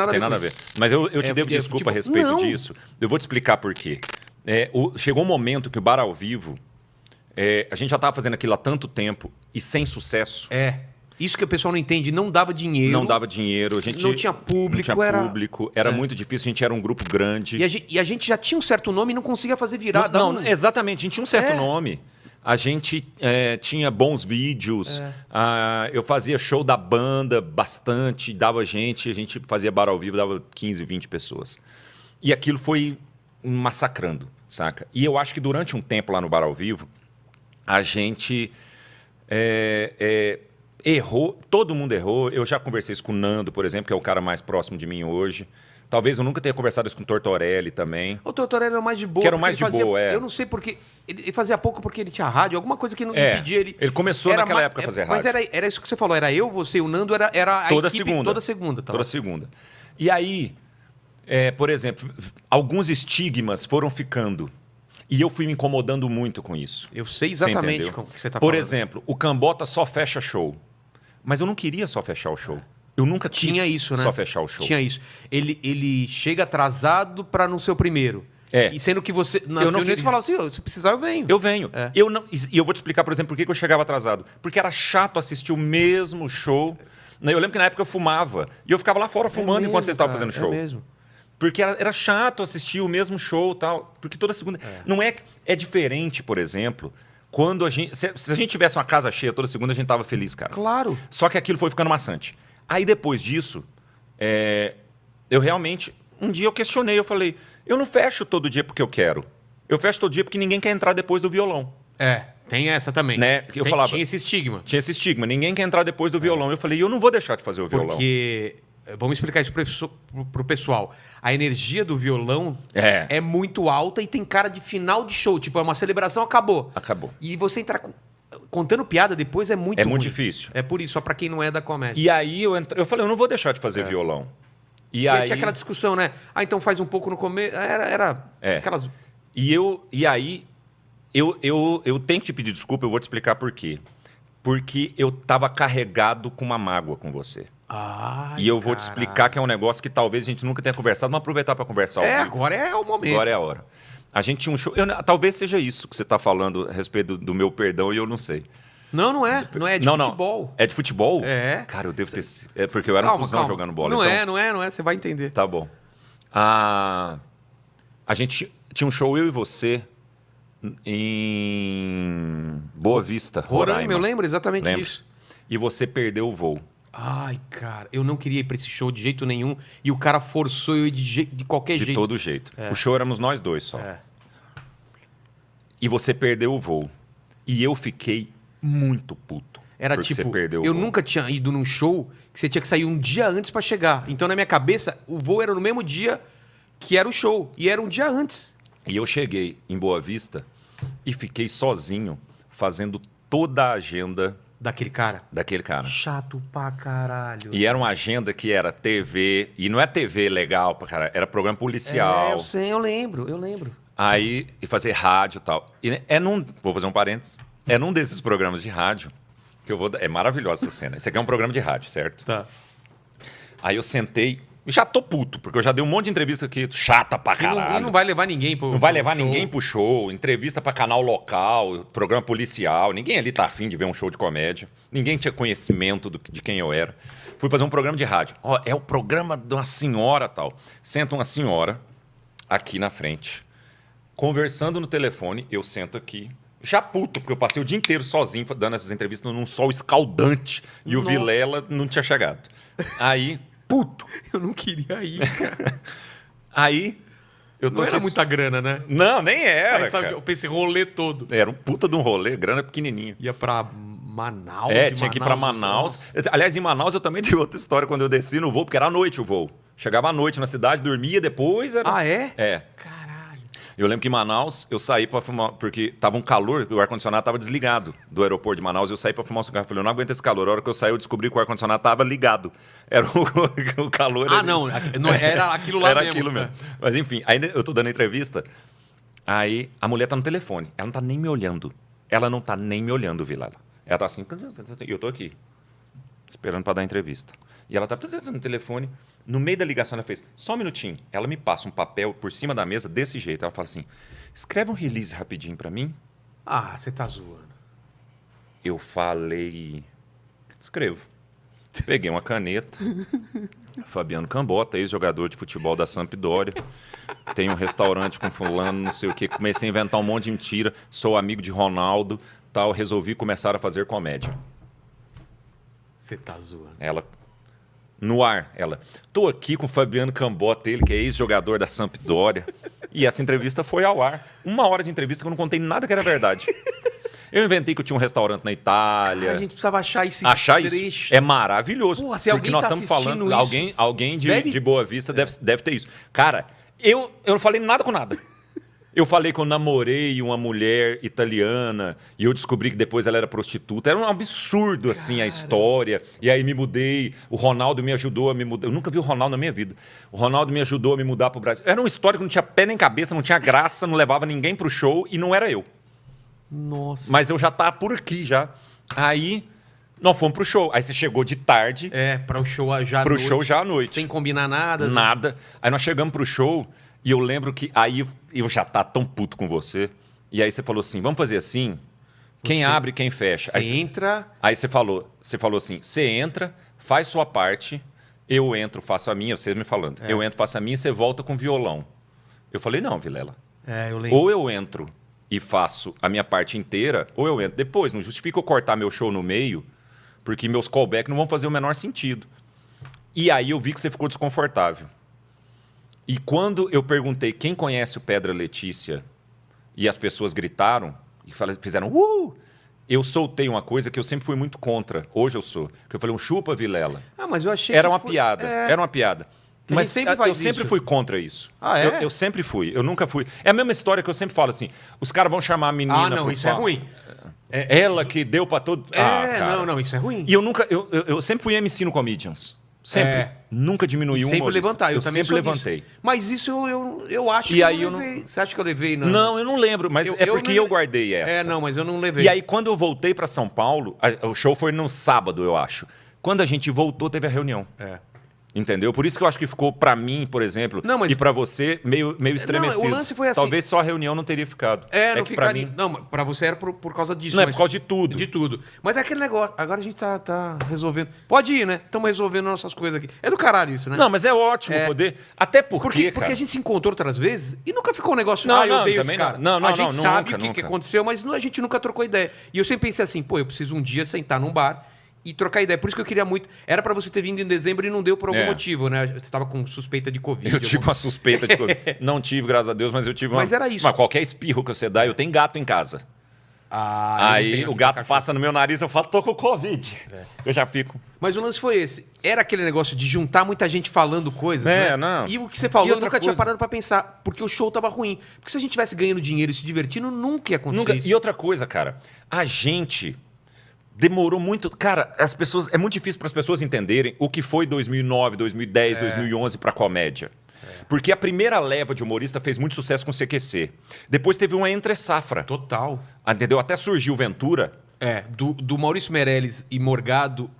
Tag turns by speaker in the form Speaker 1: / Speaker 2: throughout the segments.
Speaker 1: Não tem nada a ver. Mas eu te devo desculpa a respeito disso. Eu vou te explicar por quê. Chegou um momento que o bar ao vivo, a gente já estava fazendo aquilo há tanto tempo e sem sucesso.
Speaker 2: Isso que o pessoal não entende, não dava dinheiro.
Speaker 1: Não dava dinheiro, a gente
Speaker 2: não tinha público.
Speaker 1: Era muito difícil, a gente era um grupo grande.
Speaker 2: E a gente já tinha um certo nome e não conseguia fazer virar.
Speaker 1: Exatamente, a gente tinha um certo nome. A gente tinha bons vídeos, eu fazia show da banda bastante, dava a gente fazia bar ao vivo, dava 15, 20 pessoas. E aquilo foi massacrando, saca? E eu acho que durante um tempo lá no bar ao vivo, a gente errou, todo mundo errou. Eu já conversei isso com o Nando, por exemplo, que é o cara mais próximo de mim hoje. Talvez eu nunca tenha conversado isso com o Tortorelli também.
Speaker 2: O Tortorelli era o mais de boa.
Speaker 1: Que era o mais de boa,
Speaker 2: Eu não sei porque... Ele fazia pouco porque ele tinha rádio, alguma coisa que não impedia ele...
Speaker 1: Ele começou naquela época a fazer rádio.
Speaker 2: Mas era isso que você falou, era eu, você e o Nando, era a
Speaker 1: toda
Speaker 2: equipe
Speaker 1: segunda.
Speaker 2: toda segunda. Tá?
Speaker 1: Toda segunda. E aí, por exemplo, alguns estigmas foram ficando. E eu fui me incomodando muito com isso.
Speaker 2: Eu sei exatamente o que você está falando.
Speaker 1: Por exemplo, o Cambota só fecha show. Mas eu não queria só fechar o show. Eu nunca
Speaker 2: tinha isso, né?
Speaker 1: Só fechar o show.
Speaker 2: Tinha isso. Ele chega atrasado para não ser o primeiro. E sendo que você... Nas reuniões você falava assim, se precisar eu venho.
Speaker 1: Eu venho. E eu vou te explicar, por exemplo, por que eu chegava atrasado. Porque era chato assistir o mesmo show. Eu lembro que na época eu fumava. E eu ficava lá fora fumando enquanto vocês estavam fazendo show.
Speaker 2: Mesmo.
Speaker 1: Porque era chato assistir o mesmo show e tal. Porque toda segunda... Não é diferente, por exemplo... Quando a gente... Se a gente tivesse uma casa cheia toda segunda, a gente tava feliz, cara.
Speaker 2: Claro.
Speaker 1: Só que aquilo foi ficando maçante. Aí depois disso, eu realmente... Um dia eu questionei, eu falei... Eu não fecho todo dia porque eu quero. Eu fecho todo dia porque ninguém quer entrar depois do violão.
Speaker 2: Tem essa também.
Speaker 1: Né?
Speaker 2: Tinha esse estigma.
Speaker 1: Tinha esse estigma. Ninguém quer entrar depois do violão. Eu falei, eu não vou deixar de fazer o violão.
Speaker 2: Porque... Vamos explicar isso pro pessoal. A energia do violão é muito alta e tem cara de final de show. Tipo, é uma celebração, acabou.
Speaker 1: Acabou.
Speaker 2: E você entrar contando piada depois é muito ruim.
Speaker 1: muito difícil.
Speaker 2: É por isso, só pra quem não é da comédia.
Speaker 1: E aí eu falei, eu não vou deixar de fazer violão. E aí
Speaker 2: tinha aquela discussão, né? Então faz um pouco no começo. Era aquelas...
Speaker 1: E aí eu tenho que te pedir desculpa, eu vou te explicar por quê. Porque eu tava carregado com uma mágoa com você. E eu vou te explicar que é um negócio que talvez a gente nunca tenha conversado. Vamos aproveitar para conversar.
Speaker 2: Agora é o momento.
Speaker 1: Agora é a hora. A gente tinha um show... talvez seja isso que você está falando a respeito do meu perdão e eu não sei.
Speaker 2: Não é. Não é de futebol.
Speaker 1: Não. É de futebol?
Speaker 2: Cara,
Speaker 1: eu devo ter... É porque eu era um cuzão jogando bola.
Speaker 2: Não é. Você vai entender.
Speaker 1: Tá bom. A gente tinha um show, eu e você, em Boa Vista, Roraima.
Speaker 2: Eu lembro exatamente disso.
Speaker 1: E você perdeu o voo.
Speaker 2: Ai, cara, eu não queria ir pra esse show de jeito nenhum e o cara forçou eu ir de qualquer jeito.
Speaker 1: De todo jeito. O show éramos nós dois só. E você perdeu o voo. E eu fiquei muito puto.
Speaker 2: Era tipo, você perdeu eu nunca tinha ido num show que você tinha que sair um dia antes pra chegar. Então na minha cabeça, o voo era no mesmo dia que era o show. E era um dia antes.
Speaker 1: E eu cheguei em Boa Vista e fiquei sozinho fazendo toda a agenda...
Speaker 2: Daquele cara?
Speaker 1: Daquele cara.
Speaker 2: Chato pra caralho.
Speaker 1: E era uma agenda que era TV, e não é TV legal pra caralho, era programa policial.
Speaker 2: Eu sei, eu lembro.
Speaker 1: Aí, e fazer rádio e tal. E vou fazer um parênteses, num desses programas de rádio, que eu vou... É maravilhosa essa cena. Esse aqui é um programa de rádio, certo?
Speaker 2: Tá.
Speaker 1: Aí eu sentei, já tô puto, porque eu já dei um monte de entrevista aqui, chata pra caralho.
Speaker 2: E não vai levar ninguém pro
Speaker 1: Não vai levar ninguém pro show, entrevista pra canal local, programa policial. Ninguém ali tá afim de ver um show de comédia. Ninguém tinha conhecimento de quem eu era. Fui fazer um programa de rádio. É o programa de uma senhora tal. Senta uma senhora aqui na frente, conversando no telefone, eu sento aqui, já puto, porque eu passei o dia inteiro sozinho dando essas entrevistas num sol escaldante e o Vilela não tinha chegado. Aí... Puto.
Speaker 2: Eu não queria ir, cara.
Speaker 1: Aí, eu tô
Speaker 2: não era muita grana, né?
Speaker 1: Não, nem era,
Speaker 2: aí, sabe, eu pensei rolê todo.
Speaker 1: Era um puta de um rolê, grana pequenininha.
Speaker 2: Ia pra Manaus?
Speaker 1: Tinha que ir pra Manaus. Aliás, em Manaus eu também tenho outra história quando eu desci no voo, porque era à noite o voo. Chegava à noite na cidade, dormia depois...
Speaker 2: É?
Speaker 1: Caralho. Eu lembro que em Manaus eu saí pra fumar, porque tava um calor, o ar-condicionado tava desligado do aeroporto de Manaus, eu saí pra fumar um cigarro. Eu falei, eu não aguento esse calor. A hora que eu saí, eu descobri que o ar-condicionado tava ligado. Era o calor...
Speaker 2: Não era aquilo lá
Speaker 1: era
Speaker 2: mesmo.
Speaker 1: Aquilo mesmo. Mas enfim, aí eu tô dando entrevista, aí a mulher tá no telefone, ela não tá nem me olhando. Ela não tá nem me olhando, Vilela. Ela tá assim, e eu tô aqui, esperando pra dar entrevista. E ela tá no telefone, No meio da ligação, ela fez, só um minutinho. Ela me passa um papel por cima da mesa desse jeito. Ela fala assim, escreve um release rapidinho pra mim.
Speaker 2: Ah, você tá zoando.
Speaker 1: Eu falei, escrevo. Peguei uma caneta. Fabiano Cambota, ex-jogador de futebol da Sampdoria. Tem um restaurante com fulano, não sei o quê. Comecei a inventar um monte de mentira. Sou amigo de Ronaldo, tal. Resolvi começar a fazer comédia.
Speaker 2: Você tá zoando.
Speaker 1: Ela, no ar, ela. Tô aqui com o Fabiano Cambota, ele que é ex-jogador da Sampdoria. E essa entrevista foi ao ar. 1 hora de entrevista que eu não contei nada que era verdade. Eu inventei que eu tinha um restaurante na Itália.
Speaker 2: Cara, a gente precisava achar esse
Speaker 1: Achar
Speaker 2: trecho.
Speaker 1: isso é maravilhoso.
Speaker 2: Porra, se
Speaker 1: porque
Speaker 2: alguém
Speaker 1: nós
Speaker 2: tá
Speaker 1: estamos falando,
Speaker 2: assistindo isso,
Speaker 1: alguém
Speaker 2: deve-
Speaker 1: de Boa Vista deve ter isso. Cara, eu não falei nada com nada. Eu falei que eu namorei uma mulher italiana e eu descobri que depois ela era prostituta. Era um absurdo, assim, a história. E aí me mudei. O Ronaldo me ajudou a me mudar. Eu nunca vi o Ronaldo na minha vida. O Ronaldo me ajudou a me mudar pro Brasil. Era uma história que não tinha pé nem cabeça, não tinha graça, não levava ninguém pro show e não era eu.
Speaker 2: Nossa.
Speaker 1: Mas eu já tava por aqui já. Aí nós fomos pro show. Aí você chegou de tarde.
Speaker 2: Para o show já à
Speaker 1: Pro
Speaker 2: noite,
Speaker 1: show já à noite.
Speaker 2: sem combinar nada.
Speaker 1: Nada. Aí nós chegamos pro show e eu lembro que aí eu já tá tão puto com você. E aí você falou assim, vamos fazer assim? Quem
Speaker 2: Você-
Speaker 1: abre, quem fecha.
Speaker 2: Você
Speaker 1: Aí
Speaker 2: entra...
Speaker 1: aí você falou assim, você entra, faz sua parte, eu entro, faço a minha, você me falando. Eu entro, faço a minha e você volta com violão. Eu falei, não, Vilela.
Speaker 2: eu lembro.
Speaker 1: Ou eu entro e faço a minha parte inteira, ou eu entro depois. Não justifica eu cortar meu show no meio, porque meus callbacks não vão fazer o menor sentido. E aí eu vi que você ficou desconfortável. E quando eu perguntei quem conhece o Pedra Letícia, e as pessoas gritaram, e fizeram, eu soltei uma coisa que eu sempre fui muito contra. Hoje eu sou. Que eu falei, um chupa, Vilela.
Speaker 2: Ah, mas eu achei
Speaker 1: Era
Speaker 2: que
Speaker 1: uma
Speaker 2: foi-
Speaker 1: piada, era uma piada.
Speaker 2: Que a
Speaker 1: Mas
Speaker 2: gente sempre
Speaker 1: eu
Speaker 2: faz
Speaker 1: sempre
Speaker 2: isso.
Speaker 1: fui contra isso.
Speaker 2: Ah, é?
Speaker 1: Eu sempre fui. Eu nunca fui. É a mesma história que eu sempre falo assim: os caras vão chamar a menina.
Speaker 2: Ah, não,
Speaker 1: pro
Speaker 2: isso é
Speaker 1: palco.
Speaker 2: ruim.
Speaker 1: Ela que deu pra todo. Cara.
Speaker 2: Não, isso é ruim.
Speaker 1: E eu nunca. Eu sempre fui MC no Comedians. Sempre.
Speaker 2: É.
Speaker 1: Nunca diminui um
Speaker 2: sempre
Speaker 1: humorista.
Speaker 2: levantar. Eu também
Speaker 1: sempre
Speaker 2: sou
Speaker 1: levantei.
Speaker 2: disso. Mas isso eu acho
Speaker 1: E
Speaker 2: que
Speaker 1: aí
Speaker 2: eu
Speaker 1: eu
Speaker 2: não levei. Você acha que eu levei?
Speaker 1: Não, eu não lembro, mas é porque eu guardei essa.
Speaker 2: Não, mas eu não levei.
Speaker 1: E aí, quando eu voltei pra São Paulo, o show foi no sábado, eu acho. Quando a gente voltou, teve a reunião. Entendeu? Por isso que eu acho que ficou pra mim, por exemplo,
Speaker 2: Não, mas-
Speaker 1: e pra você, meio estremecido.
Speaker 2: o lance foi assim-
Speaker 1: Talvez só a reunião não teria ficado.
Speaker 2: Não
Speaker 1: que pra
Speaker 2: ficaria.
Speaker 1: mim...
Speaker 2: Não, pra você era por causa disso.
Speaker 1: Não, é
Speaker 2: mas-
Speaker 1: por causa de tudo.
Speaker 2: De tudo. Mas é aquele negócio. Agora a gente tá resolvendo. Pode ir, né? Estamos resolvendo nossas coisas aqui. É do caralho isso, né?
Speaker 1: Não, mas é ótimo poder... Até porque,
Speaker 2: Porque a gente se encontrou outras vezes e nunca ficou um negócio.
Speaker 1: Não,
Speaker 2: eu
Speaker 1: não,
Speaker 2: odeio esse
Speaker 1: também
Speaker 2: cara.
Speaker 1: não,
Speaker 2: a gente
Speaker 1: nunca,
Speaker 2: sabe o que
Speaker 1: nunca.
Speaker 2: aconteceu, mas a gente nunca trocou ideia. E eu sempre pensei assim, pô, eu preciso um dia sentar num bar e trocar ideia. Por isso que eu queria muito. Era pra você ter vindo em dezembro e não deu por algum motivo, né? Você tava com suspeita de Covid.
Speaker 1: Eu tive uma suspeita de Covid. Não tive, graças a Deus, mas eu tive uma...
Speaker 2: Mas era isso.
Speaker 1: Mas qualquer espirro que você dá, eu tenho gato em casa.
Speaker 2: eu não
Speaker 1: Aí
Speaker 2: tenho
Speaker 1: o
Speaker 2: aqui
Speaker 1: gato
Speaker 2: cachorro.
Speaker 1: passa no meu nariz, eu falo, tô com Covid. Eu já fico...
Speaker 2: Mas o lance foi esse. Era aquele negócio de juntar muita gente falando coisas,
Speaker 1: É,
Speaker 2: né?
Speaker 1: não.
Speaker 2: E o que você falou,
Speaker 1: E
Speaker 2: eu
Speaker 1: outra
Speaker 2: nunca tinha
Speaker 1: coisa.
Speaker 2: parado pra pensar. Porque o show tava ruim. Porque se a gente tivesse ganhando dinheiro e se divertindo, nunca ia acontecer
Speaker 1: Nunca...
Speaker 2: isso.
Speaker 1: E outra coisa, cara, a gente demorou muito... Cara, as pessoas... É muito difícil para as pessoas entenderem o que foi 2009, 2010, 2011 para comédia. Porque a primeira leva de humorista fez muito sucesso com o CQC. Depois teve uma entre-safra.
Speaker 2: Total.
Speaker 1: Entendeu? Até surgiu o Ventura.
Speaker 2: Do Maurício Meirelles e Morgado,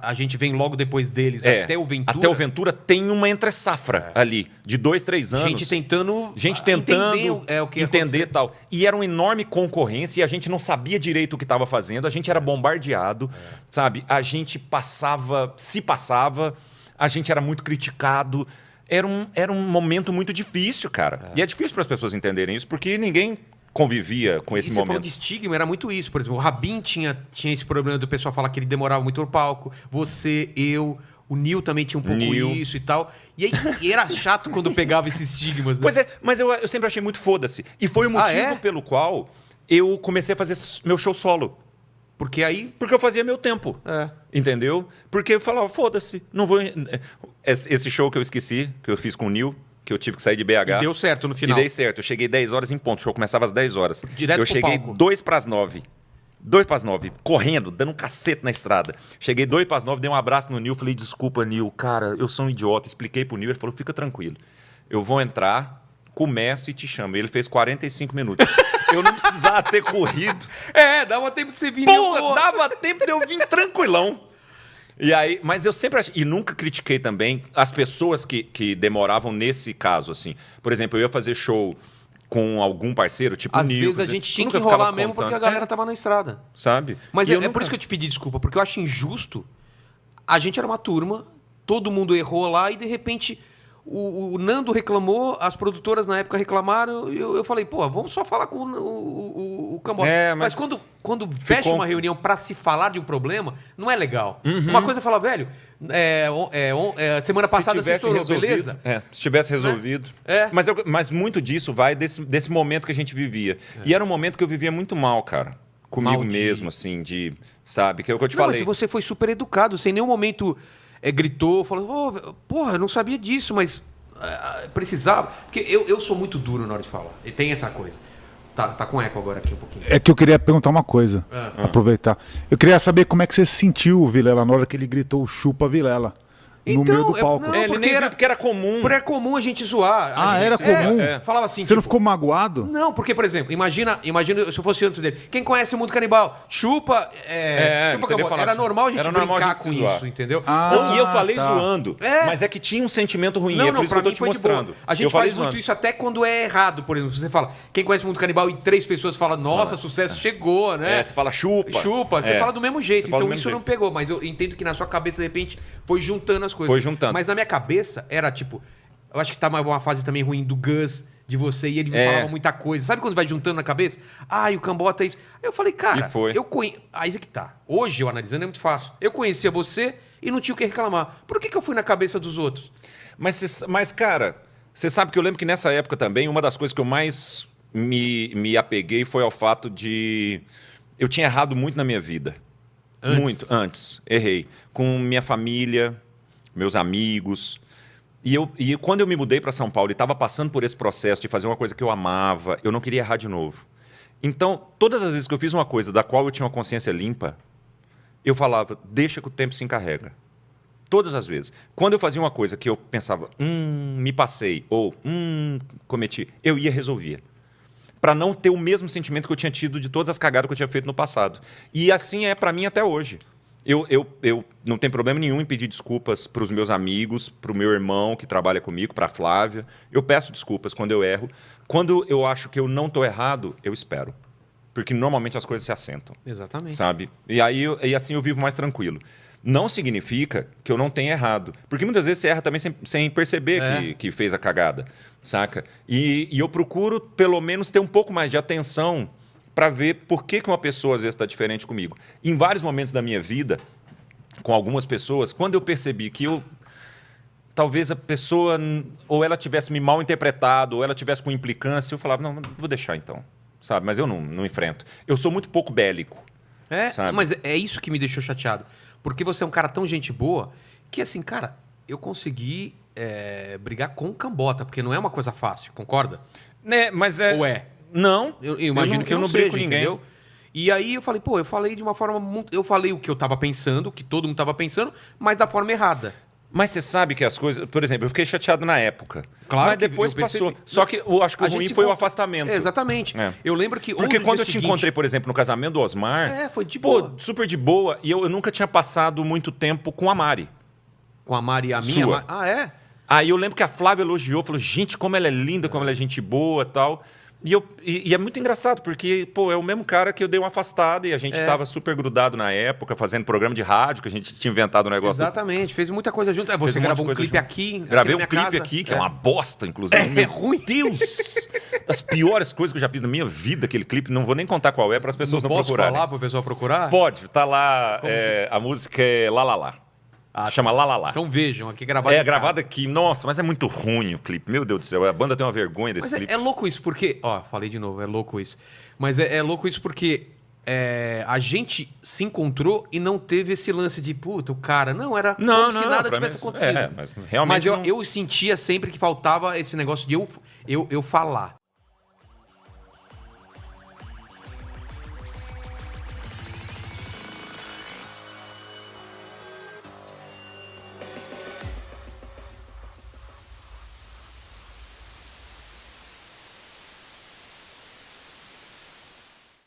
Speaker 2: a gente vem logo depois deles até o Ventura.
Speaker 1: Até o Ventura tem uma entre-safra ali, de 2, 3 anos.
Speaker 2: Gente tentando
Speaker 1: entender
Speaker 2: o que ia
Speaker 1: entender
Speaker 2: acontecer.
Speaker 1: e tal. E era uma enorme concorrência e a gente não sabia direito o que estava fazendo, a gente era bombardeado, sabe? A gente se passava, a gente era muito criticado. Era um momento muito difícil, cara. E é difícil para as pessoas entenderem isso, porque ninguém convivia com esse
Speaker 2: Você falou
Speaker 1: momento.
Speaker 2: de estigma, era muito isso. Por exemplo, o Rabin tinha esse problema do pessoal falar que ele demorava muito no palco. Você, eu, o Nil também tinha um pouco
Speaker 1: Nil.
Speaker 2: isso e tal. E aí e era chato quando pegava esses estigmas. Né?
Speaker 1: Pois é, mas eu sempre achei muito foda-se. E foi o motivo pelo qual eu comecei a fazer meu show solo.
Speaker 2: Porque aí...
Speaker 1: Porque eu fazia meu tempo. Entendeu? Porque eu falava, foda-se, não vou... Esse show que eu esqueci, que eu fiz com o Nil, que eu tive que sair de BH.
Speaker 2: E deu certo no final.
Speaker 1: E dei certo. Eu cheguei 10 horas em ponto. O show começava às 10 horas.
Speaker 2: Direto
Speaker 1: eu
Speaker 2: pro
Speaker 1: cheguei
Speaker 2: palco.
Speaker 1: 2 para as 9. 2 para as 9, correndo, dando um cacete na estrada. Cheguei 2 para as 9, dei um abraço no Nil, falei, desculpa, Nil, cara, eu sou um idiota. Expliquei pro Nil, ele falou, fica tranquilo. Eu vou entrar, começo e te chamo. Ele fez 45 minutos. Eu não precisava ter corrido.
Speaker 2: Dava tempo de você vir.
Speaker 1: Porra, dava tempo de eu vir tranquilão. E aí, mas eu sempre achei, e nunca critiquei também as pessoas que demoravam nesse caso, assim. Por exemplo, eu ia fazer show com algum parceiro, tipo
Speaker 2: Às
Speaker 1: Nico,
Speaker 2: vezes a gente tinha que enrolar mesmo porque a galera tava na estrada.
Speaker 1: Sabe?
Speaker 2: Mas
Speaker 1: E eu
Speaker 2: é por isso que eu te pedi desculpa, porque eu acho injusto. A gente era uma turma, todo mundo errou lá e de repente o Nando reclamou, as produtoras na época reclamaram, eu falei, pô, vamos só falar com o Cambota. Mas quando fecha uma reunião para se falar de um problema, não é legal. Uma coisa é falar, velho, semana passada você estourou, beleza?
Speaker 1: Se tivesse resolvido. Mas muito disso vai desse momento que a gente vivia. E era um momento que eu vivia muito mal, cara. Comigo mesmo, assim, sabe? Que é o que eu te falei.
Speaker 2: Mas você foi super educado, sem nenhum momento gritou, falou, porra, eu não sabia disso, mas precisava. Porque eu sou muito duro na hora de falar. E tem essa coisa. Tá com eco agora aqui um pouquinho.
Speaker 3: É que eu queria perguntar uma coisa, aproveitar. Eu queria saber como é que você se sentiu, Vilela, na hora que ele gritou chupa Vilela. No meio do palco.
Speaker 1: Porque era comum.
Speaker 2: Porque era comum a gente zoar.
Speaker 3: Era comum?
Speaker 2: Falava assim.
Speaker 3: Você não ficou magoado?
Speaker 2: Não, porque, por exemplo, imagina se eu fosse antes dele. Quem conhece o mundo canibal? Chupa. Chupa era normal a gente brincar com isso, entendeu?
Speaker 1: E eu falei zoando. Mas é que tinha um sentimento ruim. É por isso que eu tô te mostrando.
Speaker 2: A gente faz muito isso até quando é errado, por exemplo. Você fala, quem conhece o mundo canibal e 3 pessoas falam, nossa, sucesso chegou, né?
Speaker 1: Você fala chupa.
Speaker 2: Chupa. Você fala do mesmo jeito. Então isso não pegou. Mas eu entendo que na sua cabeça, de repente, foi juntando as coisas.
Speaker 1: Foi juntando.
Speaker 2: Mas na minha cabeça era tipo, eu acho que tá uma fase também ruim do Gus, de você, e ele me falava muita coisa. Sabe quando vai juntando na cabeça? E o Cambota é isso. Aí eu falei, cara, aí é que tá. Hoje, eu analisando, é muito fácil. Eu conhecia você e não tinha o que reclamar. Por que eu fui na cabeça dos outros?
Speaker 1: Mas cara, você sabe que eu lembro que nessa época também, uma das coisas que eu mais me apeguei foi ao fato de... Eu tinha errado muito na minha vida. Antes. Errei. Com minha família, meus amigos. E quando eu me mudei para São Paulo e estava passando por esse processo de fazer uma coisa que eu amava, eu não queria errar de novo. Então, todas as vezes que eu fiz uma coisa da qual eu tinha uma consciência limpa, eu falava, deixa que o tempo se encarrega. Todas as vezes. Quando eu fazia uma coisa que eu pensava, me passei, ou cometi, eu ia resolver. Para não ter o mesmo sentimento que eu tinha tido de todas as cagadas que eu tinha feito no passado. E assim é para mim até hoje. Eu não tenho problema nenhum em pedir desculpas para os meus amigos, para o meu irmão que trabalha comigo, para a Flávia. Eu peço desculpas quando eu erro. Quando eu acho que eu não estou errado, eu espero. Porque normalmente as coisas se assentam.
Speaker 2: Exatamente.
Speaker 1: Sabe? E assim eu vivo mais tranquilo. Não significa que eu não tenha errado. Porque muitas vezes você erra também sem perceber que fez a cagada. Saca? E eu procuro, pelo menos, ter um pouco mais de atenção para ver por que uma pessoa às vezes está diferente comigo. Em vários momentos da minha vida, com algumas pessoas, quando eu percebi que talvez a pessoa ou ela tivesse me mal interpretado, ou ela tivesse com implicância, eu falava, não, vou deixar então, sabe? Mas eu não enfrento. Eu sou muito pouco bélico. Sabe?
Speaker 2: Mas é isso que me deixou chateado. Porque você é um cara tão gente boa que, assim, cara, eu consegui brigar com o Cambota, porque não é uma coisa fácil, concorda?
Speaker 1: Mas é...
Speaker 2: Ou é?
Speaker 1: Não,
Speaker 2: eu imagino que eu não
Speaker 1: brigo
Speaker 2: seja,
Speaker 1: com ninguém.
Speaker 2: Entendeu? E aí eu falei, eu falei de uma forma muito... Eu falei o que eu tava pensando, o que todo mundo tava pensando, mas da forma errada.
Speaker 1: Mas você sabe que as coisas... Por exemplo, eu fiquei chateado na época.
Speaker 2: Claro.
Speaker 1: Mas depois passou. Só que eu acho que o ruim foi o afastamento.
Speaker 2: Exatamente. Eu lembro que...
Speaker 1: Porque quando eu te encontrei, por exemplo, no casamento do Osmar...
Speaker 2: foi de boa.
Speaker 1: Super de boa. E eu nunca tinha passado muito tempo com a Mari.
Speaker 2: Com a Mari e a minha?
Speaker 1: Sua.
Speaker 2: É?
Speaker 1: Aí eu lembro que a Flávia elogiou, falou, gente, como ela é linda, como ela é gente boa e tal... E é muito engraçado, porque, é o mesmo cara que eu dei uma afastada e a gente estava super grudado na época, fazendo programa de rádio, que a gente tinha inventado um negócio.
Speaker 2: Exatamente, fez muita coisa junto. Você gravou um clipe aqui.
Speaker 1: Gravei um clipe aqui, que é uma bosta, inclusive.
Speaker 2: É ruim.
Speaker 1: Deus! Das piores coisas que eu já fiz na minha vida, aquele clipe. Não vou nem contar qual é, para as pessoas não procurarem.
Speaker 2: Posso falar para o pessoal procurar?
Speaker 1: Pode, tá lá. A música é Lá Lá Lá. Chama Lá Lá Lá.
Speaker 2: Então vejam, aqui gravado.
Speaker 1: Gravado aqui. Nossa, mas é muito ruim o clipe. Meu Deus do céu, a banda tem uma vergonha desse clipe.
Speaker 2: É louco isso, porque... falei de novo, é louco isso. Mas é louco isso porque a gente se encontrou e não teve esse lance de, puta, o cara... Não, era como se nada tivesse acontecido.
Speaker 1: Mas realmente
Speaker 2: mas eu sentia sempre que faltava esse negócio de eu falar.